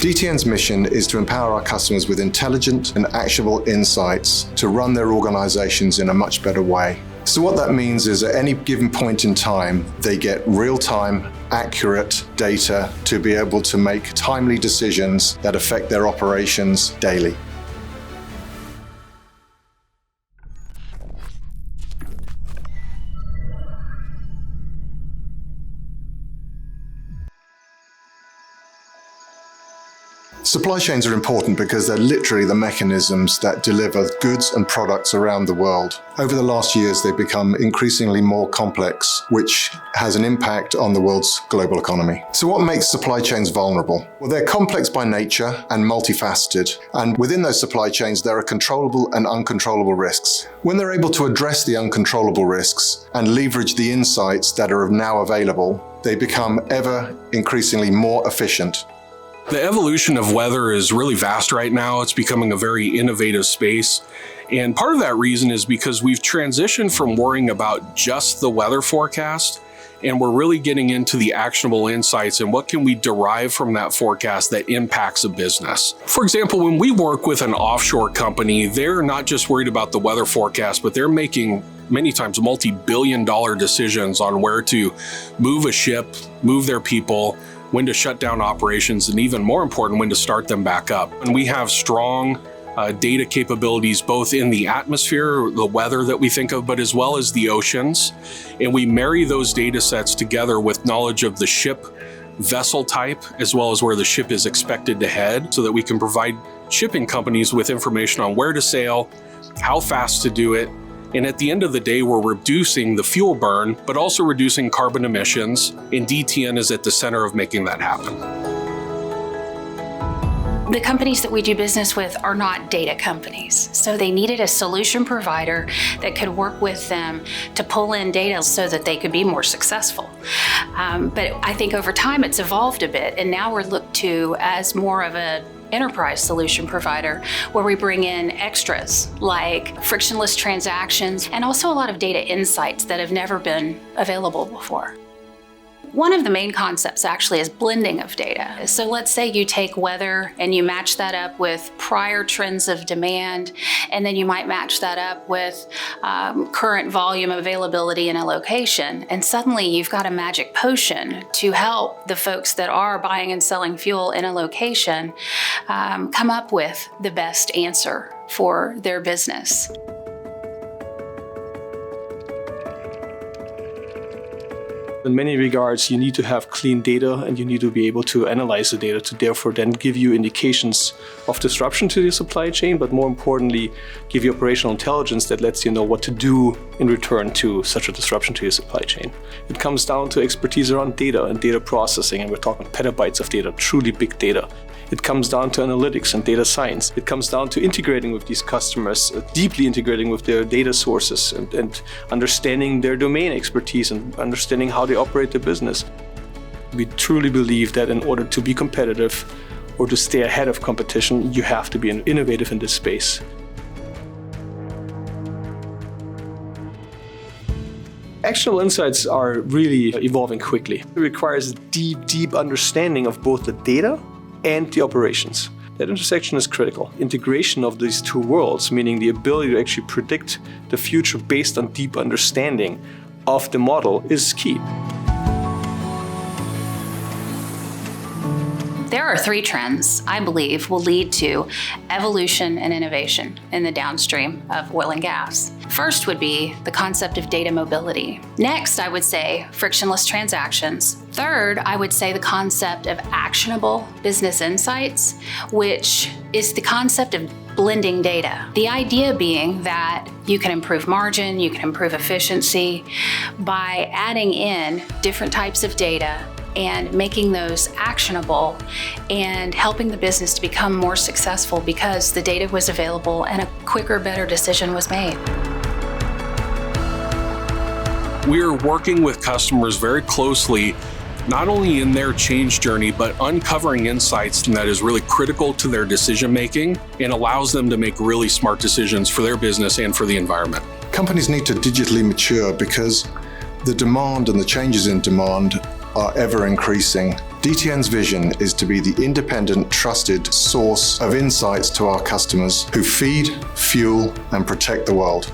DTN's mission is to empower our customers with intelligent and actionable insights to run their organizations in a much better way. So what that means is at any given point in time, they get real-time, accurate data to be able to make timely decisions that affect their operations daily. Supply chains are important because they're literally the mechanisms that deliver goods and products around the world. Over the last years, they've become increasingly more complex, which has an impact on the world's global economy. So what makes supply chains vulnerable? Well, they're complex by nature and multifaceted. And within those supply chains, there are controllable and uncontrollable risks. When they're able to address the uncontrollable risks and leverage the insights that are now available, they become ever increasingly more efficient. The evolution of weather is really vast right now. It's becoming a very innovative space. And part of that reason is because we've transitioned from worrying about just the weather forecast, and we're really getting into the actionable insights and what can we derive from that forecast that impacts a business. For example, when we work with an offshore company, they're not just worried about the weather forecast, but they're making many times multi-billion-dollar decisions on where to move a ship, move their people, when to shut down operations, and even more important, when to start them back up. And we have strong data capabilities both in the atmosphere, the weather that we think of, but as well as the oceans. And we marry those data sets together with knowledge of the ship vessel type, as well as where the ship is expected to head, so that we can provide shipping companies with information on where to sail, how fast to do it. And at the end of the day, we're reducing the fuel burn, but also reducing carbon emissions, and DTN is at the center of making that happen. The companies that we do business with are not data companies, so they needed a solution provider that could work with them to pull in data so that they could be more successful. But I think over time it's evolved a bit, and now we're looked to as more of an enterprise solution provider where we bring in extras like frictionless transactions and also a lot of data insights that have never been available before. One of the main concepts actually is blending of data. So let's say you take weather and you match that up with prior trends of demand, and then you might match that up with current volume availability in a location. And suddenly you've got a magic potion to help the folks that are buying and selling fuel in a location come up with the best answer for their business. In many regards, you need to have clean data and you need to be able to analyze the data to therefore then give you indications of disruption to the supply chain, but more importantly, give you operational intelligence that lets you know what to do in return to such a disruption to your supply chain. It comes down to expertise around data and data processing, and we're talking petabytes of data, truly big data. It comes down to analytics and data science. It comes down to integrating with these customers, deeply integrating with their data sources and understanding their domain expertise and understanding how they operate their business. We truly believe that in order to be competitive or to stay ahead of competition, you have to be innovative in this space. Actionable insights are really evolving quickly. It requires a deep understanding of both the data and the operations. That intersection is critical. Integration of these two worlds, meaning the ability to actually predict the future based on deep understanding of the model, is key. There are three trends I believe will lead to evolution and innovation in the downstream of oil and gas. First would be the concept of data mobility. Next, I would say frictionless transactions. Third, I would say the concept of actionable business insights, which is the concept of blending data. The idea being that you can improve margin, you can improve efficiency by adding in different types of data and making those actionable and helping the business to become more successful because the data was available and a quicker, better decision was made. We are working with customers very closely, not only in their change journey, but uncovering insights that is really critical to their decision making and allows them to make really smart decisions for their business and for the environment. Companies need to digitally mature because the demand and the changes in demand are ever increasing. DTN's vision is to be the independent, trusted source of insights to our customers who feed, fuel, and protect the world.